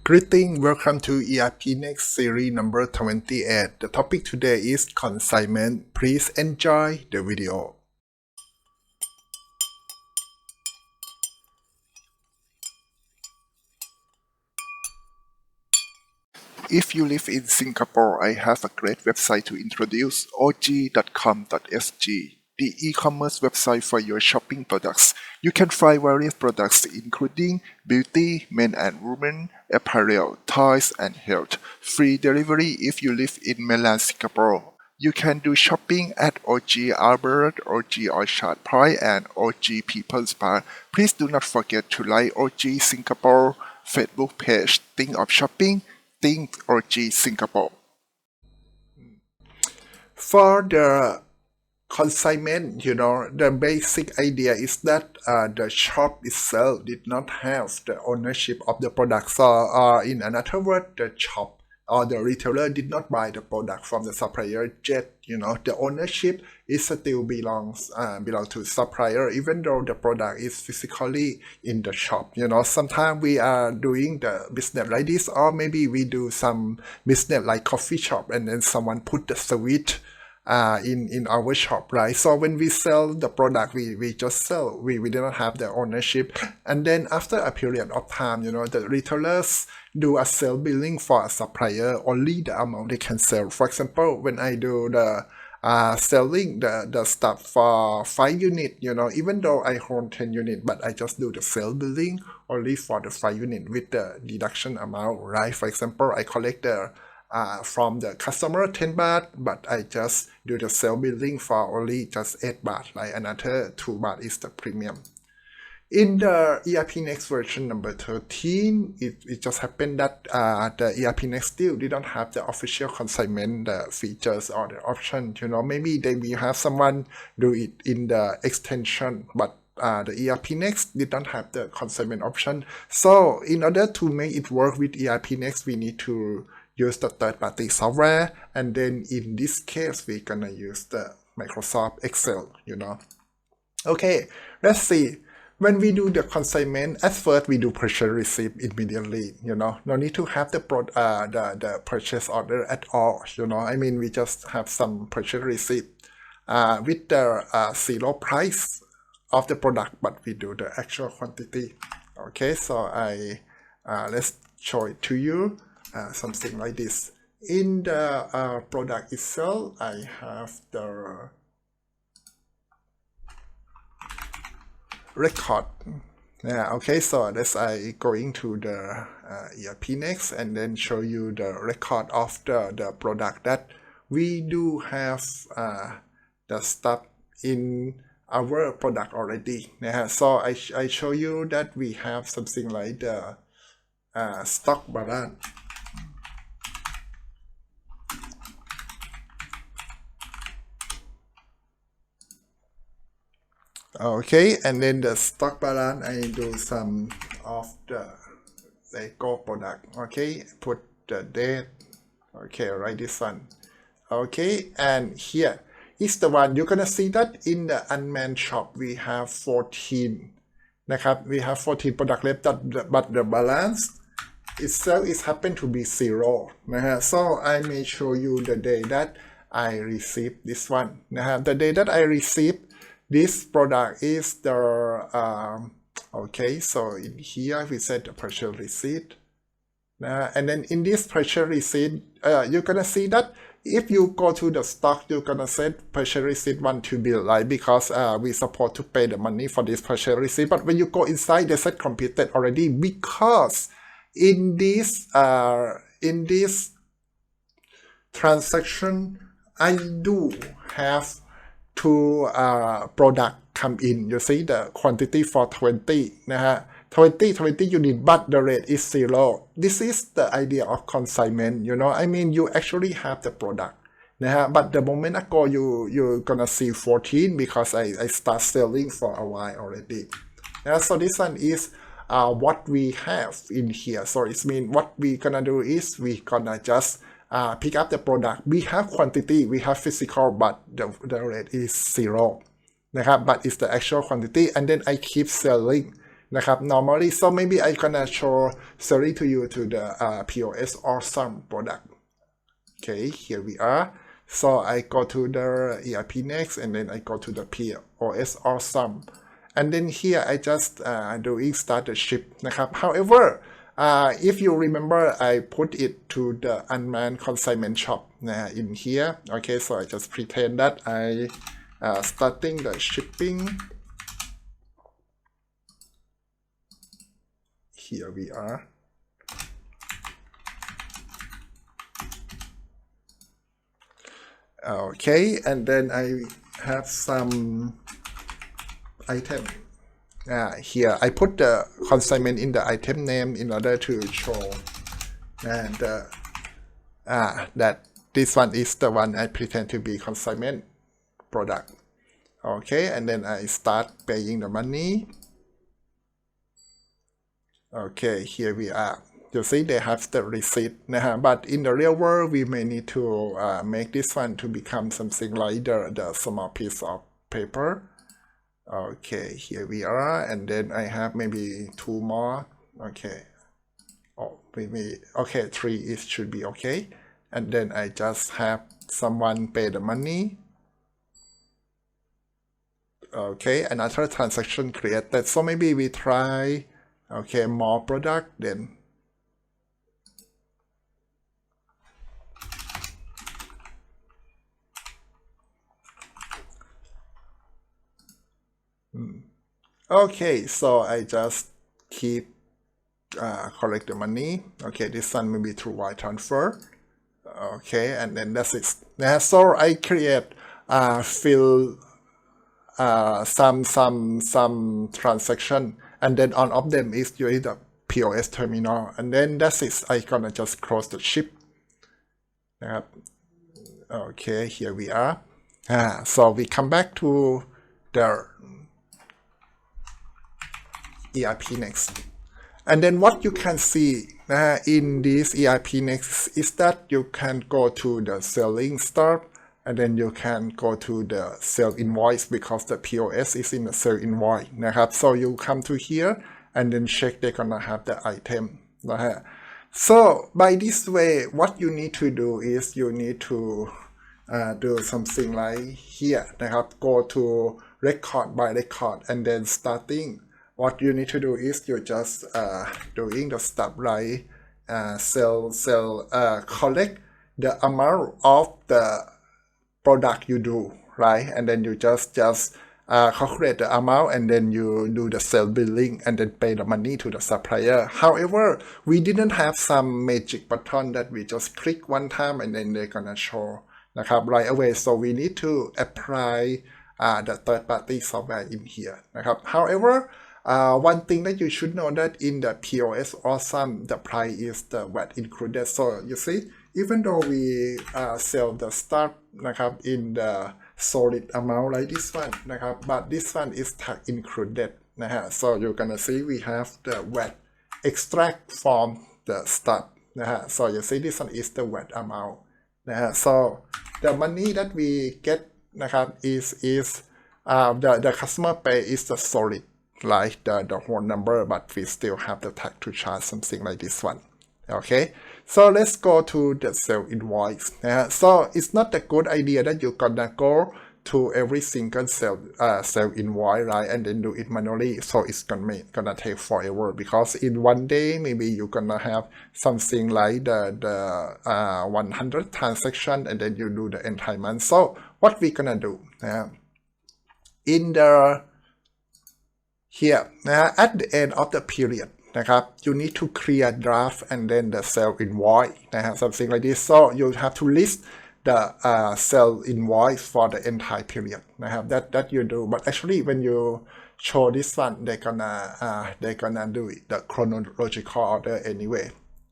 Greeting, welcome to ERPNext series number 28. The topic today is consignment. Please enjoy the video. If you live in Singapore, I have a great website to introduce, og.com.sg. The e-commerce website for your shopping products. You can find various products including beauty, men and women, apparel, toys, and health. Free delivery if you live in mainland Singapore. You can do shopping at OG Albert, OG Orchard Point, and OG People's Park. Please do not forget to like OG Singapore Facebook page. Think of shopping, think OG Singapore. For the consignment, the basic idea is that the shop itself did not have the ownership of the product. So in another word, the shop or the retailer did not buy the product from the supplier yet. The ownership is still belongs to supplier, even though the product is physically in the shop. Sometimes we are doing the business like this, or maybe we do some business like coffee shop, and then someone put the switch in our shop, right? So when we sell the product, we just sell. We do not have the ownership. And then after a period of time, the retailers do a sell billing for a supplier, only the amount they can sell. For example, when I do the selling the stuff for 5 units, even though I hold 10 units, but I just do the sell billing only for the 5 units with the deduction amount, right? For example, I collect the from the customer 10 baht, but I just do the sell billing for only just 8 baht, like another 2 baht is the premium. In the ERPNext version number 13, it just happened that the ERPNext still didn't have the official consignment, the features or the option. Maybe they will have someone do it in the extension, but the ERPNext did not have the consignment option. So in order to make it work with ERPNext, we need to use the third-party software, and then in this case we're gonna use the Microsoft Excel. Okay, let's see. When we do the consignment, at first we do purchase receipt immediately. No need to have the purchase order at all. We just have some purchase receipt with the zero price of the product, but we do the actual quantity. Okay, so let's show it to you. Something like this. In the product itself, I have the record. Okay, so that's I going to the ERPNext and then show you the record of the product that we do have the stuff in our product already. So I show you that we have something like the stock balance. Okay, and then the stock balance, I do some of the Lego product. Okay, put the date. Okay, write this one. Okay, and here is the one. You're gonna see that in the unmanned shop we have 14. We have 14 product left, but the balance itself is happen to be 0. So I may show you the day that I received this one. The day that I received this product is the okay, so in here we set the purchase receipt, and then in this purchase receipt you're gonna see that if you go to the stock, you're gonna set purchase receipt 1 to bill, right? Because we support to pay the money for this purchase receipt. But when you go inside, they said completed already, because in this transaction I do have 2 product come in. You see the quantity for 20 20 unit, but the rate is 0. This is the idea of consignment. You actually have the product, but the moment ago you're gonna see 14 because I start selling for a while already. So this one is what we have in here. So it means what we gonna do is we gonna just pick up the product. We have quantity, we have physical, but the rate is 0. But it's the actual quantity, and then I keep selling. นะครับ normally so maybe I gonna show sorry to you to the POS Awesome product. Okay, here we are. So I go to the ERPNext and then I go to the POS Awesome. And then here I just doing start the ship นะครับ however if you remember I put it to the unmanned consignment shop in here. Okay, so I just pretend that I starting the shipping. Here we are. Okay, and then I have some item. Here I put the consignment in the item name in order to show and that this one is the one I pretend to be consignment product. Okay, and then I start paying the money. Okay, here we are. You see they have the receipt, but in the real world we may need to make this one to become something like the small piece of paper. Okay, here we are, and then I have maybe 2 more. Okay, oh maybe okay, 3 is should be okay, and then I just have someone pay the money. Okay, another transaction created, so maybe we try okay more product then. Okay, so I just keep collect the money. Okay, this one may be through wire transfer. Okay, and then that's it. So I create fill some transaction, and then on of them is usually the POS terminal, and then that's it. I gonna just close the ship. Okay, here we are. So we come back to the ERPNext, and then what you can see in this ERPNext is that you can go to the selling start, and then you can go to the sell invoice because the POS is in the sell invoice นะครับ so you come to here and then check they're gonna have the item นะฮะ so by this way what you need to do is you need to do something like here นะครับ go to record by record and then starting. What you need to do is you just doing the stuff like collect the amount of the product you do, right? And then you just calculate the amount and then you do the sale billing and then pay the money to the supplier. However, we didn't have some magic button that we just click one time and then they're gonna show นะครับ right away. So we need to apply the third party software in here นะครับ however, one thing that you should know that in the POS Awesome the price is the VAT included. So you see, even though we sell the stock นะครับ in the solid amount like this one นะครับ but this one is tax included นะฮะ so you're gonna see we have the VAT extract from the stock นะฮะ so you see this one is the VAT amount นะฮะ so the money that we get นะครับ is the customer pay is the solid like the whole number, but we still have the tax to charge something like this one. Okay, so let's go to the sale invoice. So it's not a good idea that you're gonna go to every single sale invoice, right, and then do it manually. So it's gonna take forever because in one day maybe you're gonna have something like the 100 transaction and then you do the entire month. So what we gonna do in the here at the end of the period นะครับ you need to clear draft and then the sale invoice นะฮะ something like this. So you have to list the sale invoice for the entire period นะครับ that you do, but actually when you show this one they're gonna do it the chronological order anyway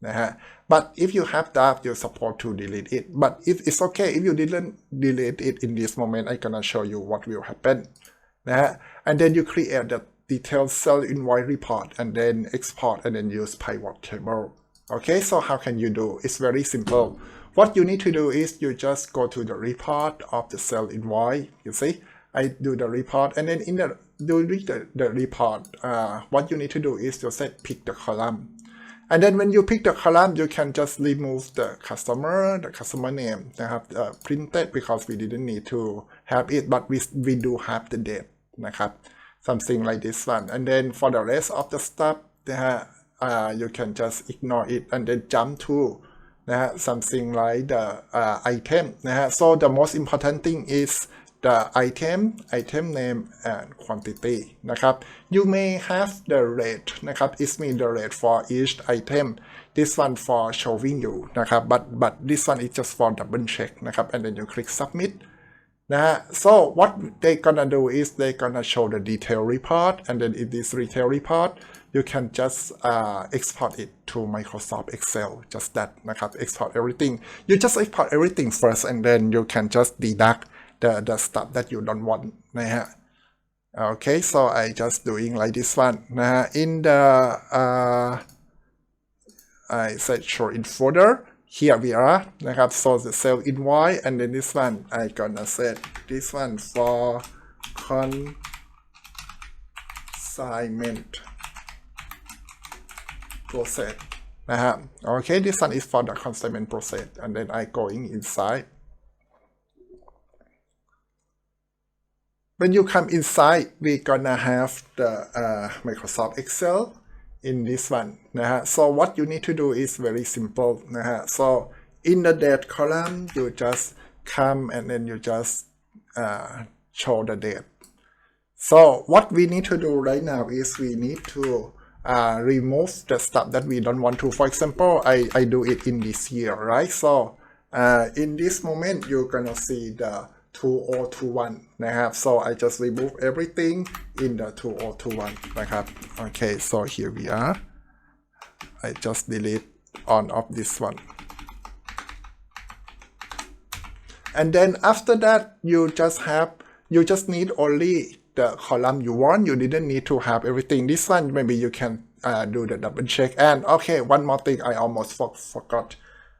นะฮะ but if you have draft you're supposed to delete it, but it's okay if you didn't delete it in this moment. I'm gonna show you what will happen นะฮะ and then you create the detailed sell invoice report and then export and then use PivotTable. Okay, so how can you do? It's very simple. What you need to do is you just go to the report of the sell invoice. You see, I do the report and then in the during the report, what you need to do is to set pick the column. And then when you pick the column, you can just remove the customer name, printed, because we didn't need to have it, but we do have the date, something like this one. And then for the rest of the stuff, you can just ignore it and then jump to something like the item. So the most important thing is the item name and quantity. You may have the rate, it means the rate for each item. This one for showing you, but this one is just for double check, and then you click submit. So what they're gonna do is they're gonna show the detail report, and then in this detail report you can just export it to Microsoft Excel, just that, export everything. You just export everything first, and then you can just deduct the stuff that you don't want. Okay, so I just doing like this one. In the I said show in folder. Here we are, so the sale invoice, and then this one I gonna set this one for consignment process. Okay, this one is for the consignment process, and then I going inside. When you come inside, we're gonna have the Microsoft Excel in this one. So what you need to do is very simple. So in the date column, you just come and then you just show the date. So what we need to do right now is we need to remove the stuff that we don't want to. For example, I do it in this year, right? So in this moment, you're gonna see the 2021. So I just remove everything in the 2021. Okay, so here we are. I just delete on of this one. And then after that, you just need only the column you want. You didn't need to have everything. This one, maybe you can do the double check. And okay, one more thing I almost forgot.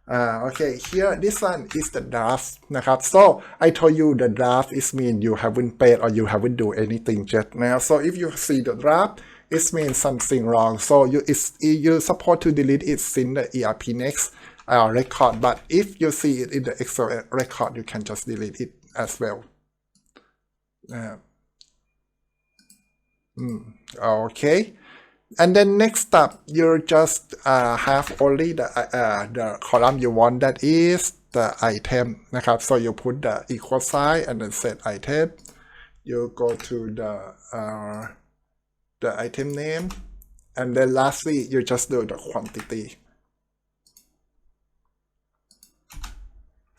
Okay, here this one is the draft. So I told you the draft is mean you haven't paid or you haven't do anything yet. So if you see the draft, it means something wrong. So you're supposed to delete it in the ERPNext record. But if you see it in the Excel record, you can just delete it as well. Okay. And then next up, you just have only the column you want, that is the item. So you put the equal sign and then set item. You go to the item name, and then lastly, you just do the quantity.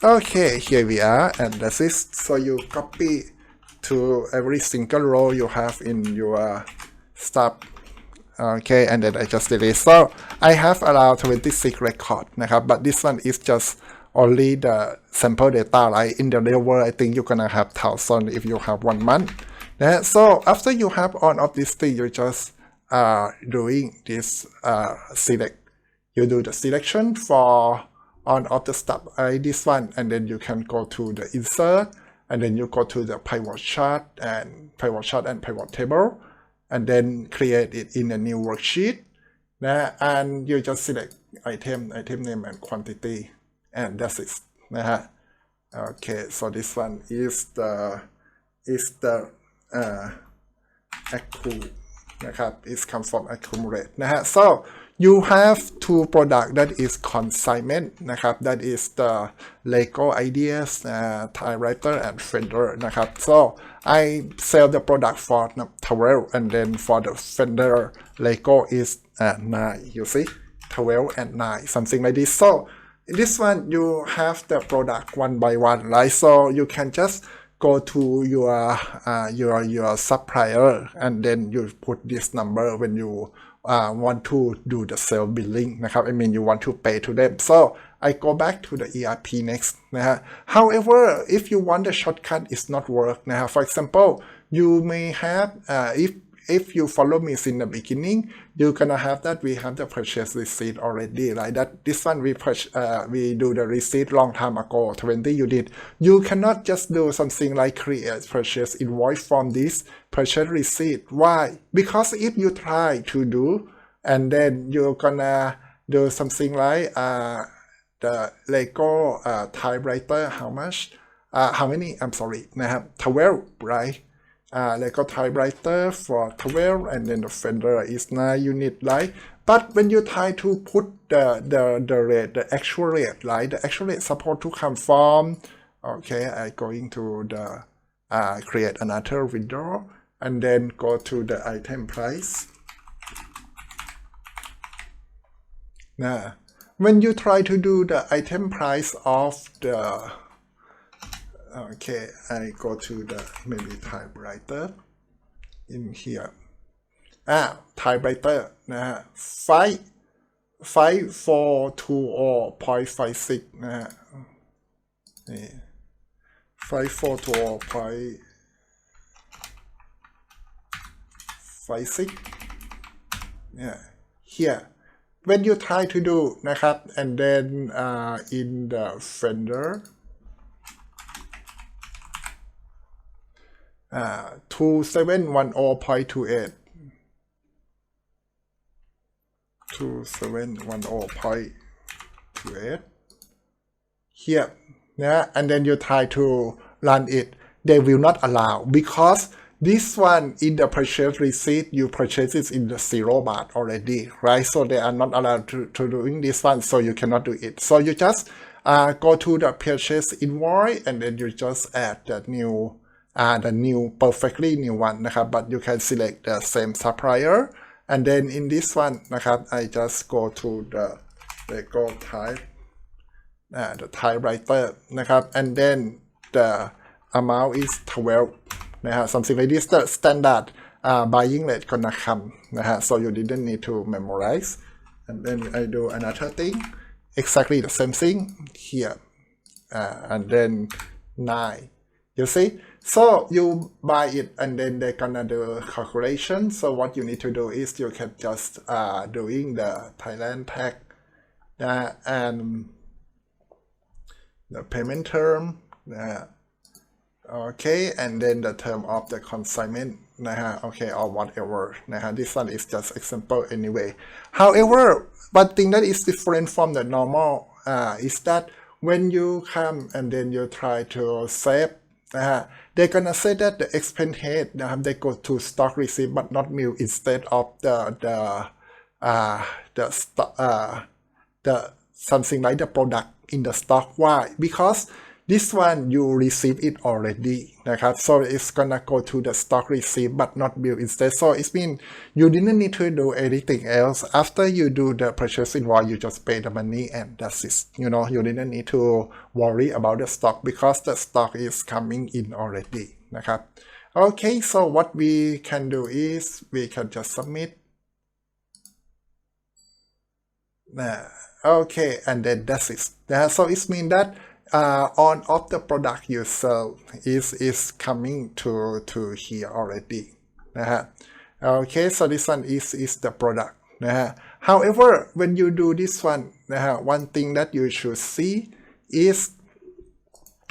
Okay, here we are, and that's it. So you copy to every single row you have in your stuff. Okay, and then I just delete. So I have around 26 records, but this one is just only the sample data. Like in the real world, I think you're gonna have 1,000 if you have 1 month. So after you have all of this thing, you just doing this select. You do the selection for all of the stuff like this one, and then you can go to the insert, and then you go to the pivot chart and pivot table. And then create it in a new worksheet, and you just select item name and quantity, and that's it. Okay, so this one is the accrue, it comes from accumulate. So you have two products, that is consignment, that is the Lego ideas, typewriter and Fender. So I sell the product for 12, and then for the Fender Lego is 9. You see, 12 and 9, something like this. So this one you have the product one by one, right? So you can just go to your supplier, and then you put this number when you want to do the sale billing. I mean, you want to pay to them. So I go back to the ERPNext. However, if you want the shortcut, it's not work. For example, you may have if if you follow me in the beginning, you're gonna have that we have the purchase receipt already, right? That this one we do the receipt long time ago, 20 unit. You cannot just do something like create purchase invoice from this purchase receipt. Why? Because if you try to do, and then you're gonna do something like the Lego typewriter, how much? How many? I'm sorry, 12, right? Lego typewriter for 12, and then the fender is 9 unit, right? But when you try to put the rate, the actual rate, right? The actual rate supposed to come from, okay, I'm going to the create another window, and then go to the item price. Now, when you try to do the item price of the, okay, I go to the maybe typewriter in here. Typewriter นะฮะ5420.56 นะฮะนี่5420.56 yeah here when you try to do นะครับ and then in the fender 2710.28 2710.28 here นะ and then you try to run it, they will not allow because this one in the purchase receipt you purchase it in the 0 baht already, right? So they are not allowed to doing this one, so you cannot do it. So you just go to the purchase invoice, and then you just add the new perfectly new one นะครับ but you can select the same supplier, and then in this one นะครับ I just go to the Lego type the typewriter นะครับ and then the amount is 12 นะฮะ something like this, the standard buying rate gonna come นะฮะ so you didn't need to memorize, and then I do another thing exactly the same thing here and then 9, you see. So you buy it, and then they're gonna do calculation. So what you need to do is you can just doing the Thailand tax and the payment term, okay, and then the term of the consignment, okay, or whatever. This one is just example anyway. However, one thing that is different from the normal is that when you come and then you try to save, they're gonna say that the expense head, they go to stock receipt but not mill instead of the something like the product in the stock. Why? Because this one you receive it already, นะครับ so it's gonna go to the stock receipt but not bill instead. So it means you didn't need to do anything else. After you do the purchase invoice, you just pay the money and that's it. You know, you didn't need to worry about the stock because the stock is coming in already, นะครับ okay, so what we can do is we can just submit. Okay, and then that's it. So it means that on of the product you sell is coming to here already, นะฮะ okay, so this one is the product, นะฮะ however when you do this one, นะฮะ one thing that you should see is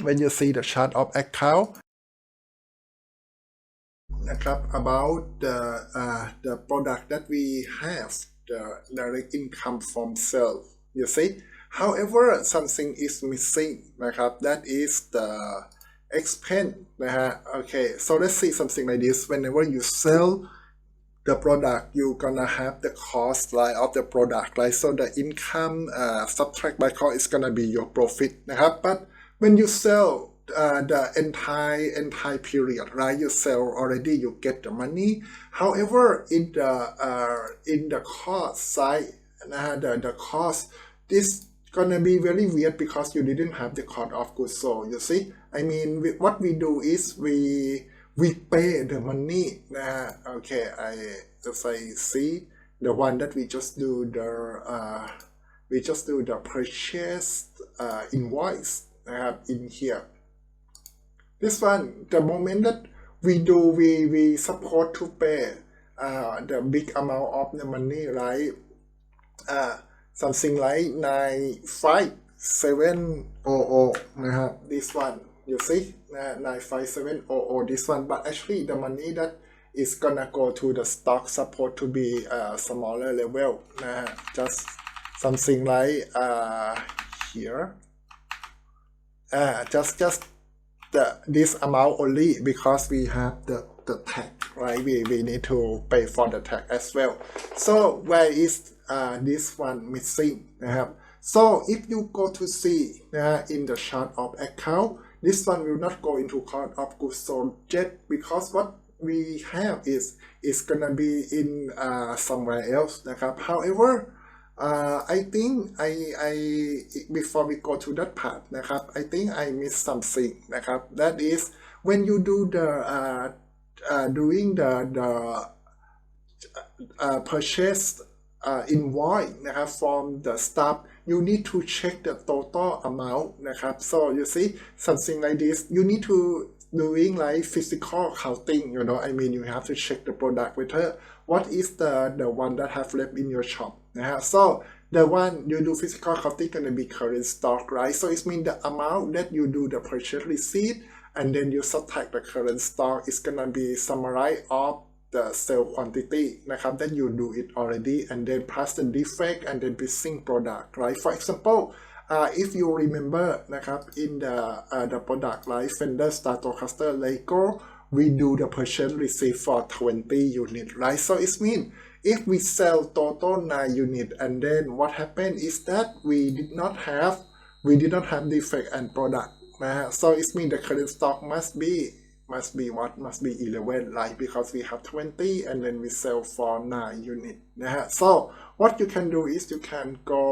when you see the chart of account, นะครับ about the product that we have the direct income from sale, you see. However, something is missing, นะครับ that is the expense, นะฮะ okay, so let's see something like this. Whenever you sell the product, you're gonna have the cost, right, of the product, right? So the income subtract by cost is gonna be your profit, นะครับ but when you sell the entire period, right, you sell already, you get the money. However, in the cost side, นะฮะ the cost, this gonna be very weird because you didn't have the cost of goods sold, you see. I mean, what we do is we pay the money, okay, as I see the one that we just do the purchase invoice, in here. This one, the moment that we support to pay the big amount of the money, right? Something like 95700 นะครับ this one you see 95700 this one, but actually the money that is gonna go to the stock supposed to be smaller level นะฮะ just something like here just this amount only because we have the tax, right? We need to pay for the tax as well. So where is this one missing นะครับ so if you go to see in the chart of account, this one will not go into cost of goods sold yet because what we have is gonna be in somewhere else นะครับ however I think I before we go to that part นะครับ I think I missed something นะครับ that is when you do the doing the purchase invoice นะครับ from the staff, you need to check the total amount นะครับ so you see something like this, you need to doing like physical counting, you know, I mean you have to check the product with her, what is the one that have left in your shop นะฮะ so the one you do physical counting gonna be current stock, right? So it means the amount that you do the purchase receipt and then you subtract the current stock is gonna be summary of the sale quantity นะครับ then you do it already and then plus the defect and then missing product, right? For example, if you remember นะครับ in the product like fender starter cluster Lego, we do the purchase receipt for 20 unit, right? So it means if we sell total 9 unit and then what happened is that we did not have defect and product นะฮะ so it means the current stock must be what must be 11, right? Because we have 20 and then we sell for 9 unit นะฮะ so what you can do is you can go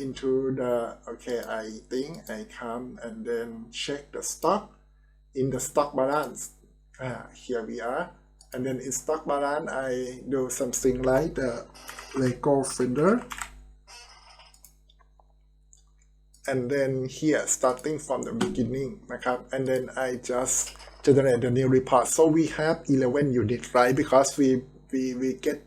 into the okay, I think I come and then check the stock in the stock balance. Here we are, and then in stock balance I do something like the Lego fender, and then here starting from the beginning นะครับ and then I just generate the new report. So we have 11 unit, right? Because we get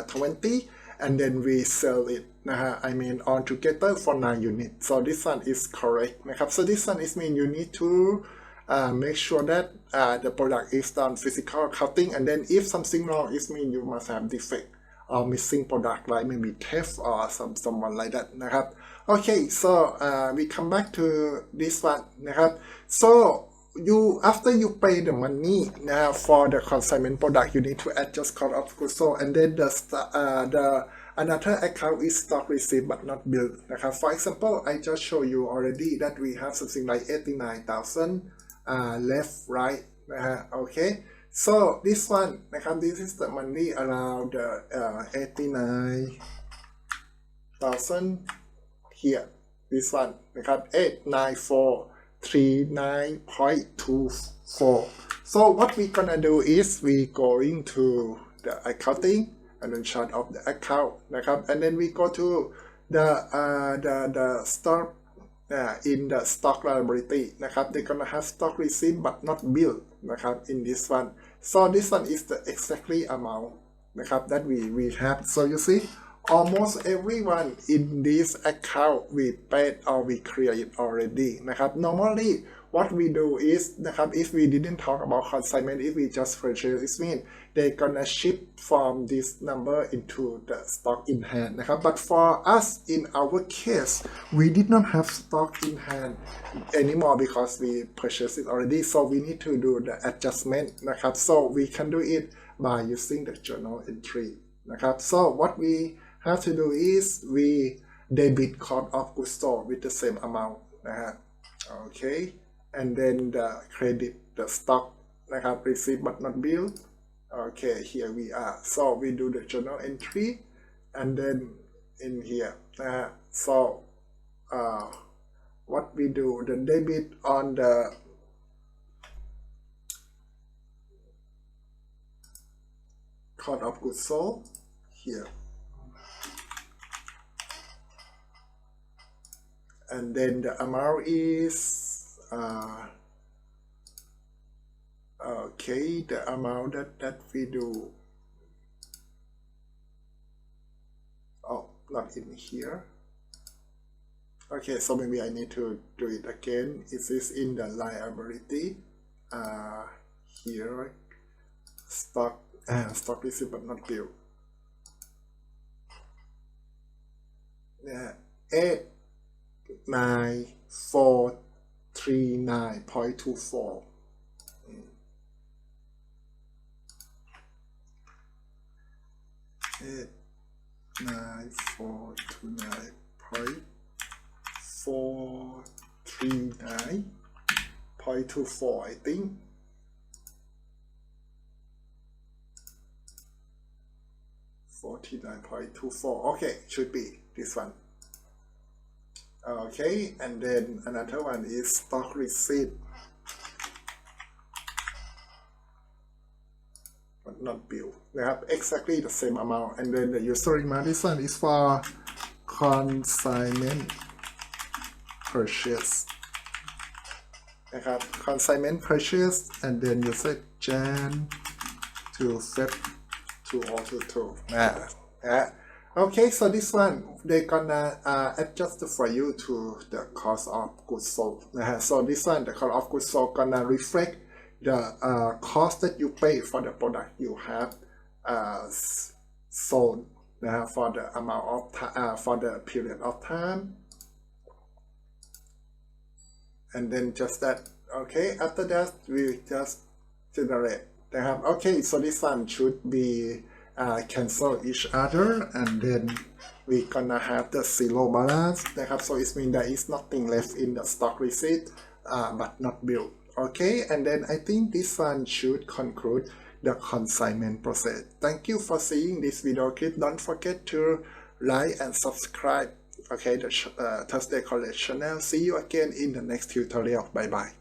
20 and then we sell it นะฮะ I mean all together for 9 unit. So this one is correct นะครับ so this one is mean you need to make sure that the product is done physical counting, and then if something wrong it mean you must have defect or missing product, like maybe theft or someone like that นะครับ okay, so we come back to this one นะครับ so you after you pay the money now for the consignment product, you need to adjust cost of goods sold, and then the another account is stock receipt but not billed นะครับ for example I just show you already that we have something like 89,000 left, right นะฮะ okay, so this one นะครับ this is the money around the 89,000 here, this one นะครับ 89439.24. so what we gonna do is we going to the accounting and then chart of the account นะครับ and then we go to the stock in the stock liability นะครับ they're gonna have stock receipt but not bill นะครับ in this one. so this one is the exactly amount นะครับ that we have. so you see almost everyone in this account we paid or we clear it already นะครับ normally what we do is นะครับ if we didn't talk about consignment, if we just purchase, it means they're gonna ship from this number into the stock in hand นะครับ but for us in our case we did not have stock in hand anymore because we purchased it already, so we need to do the adjustment นะครับ so we can do it by using the journal entry นะครับ so what we have to do is we debit cost of goods sold with the same amount นะฮะ okay, and then the credit the stock นะครับ receipt but not bill. okay, here we are, so we do the journal entry and then in here นะฮะ so what we do the debit on the cost of goods sold here, and then the amount is okay, the amount that we do not in here. Okay, so maybe I need to do it again. It is in the liability here, stock receipt but not bill. 89439.24 89429.439.24 I think. Okay, should be this one. Okay, and then another one is stock receipt but not bill. They have exactly the same amount. And then the user amount, this one is for consignment purchase. Consignment purchase, and then you say Jan to Feb 2022. Okay, so this one they're gonna adjust for you to the cost of goods sold. So this one, the cost of goods sold, gonna reflect the cost that you pay for the product you have sold for the amount of for the period of time, and then just that. Okay, after that we just generate. Okay, so this one should be cancel each other, and then we gonna have the zero balance. So it means there is nothing left in the stock receipt but not bill. Okay, and then I think this one should conclude the consignment process. Thank you for seeing this video clip. Don't forget to like and subscribe. Okay, the Thursday College channel. See you again in the next tutorial. Bye bye.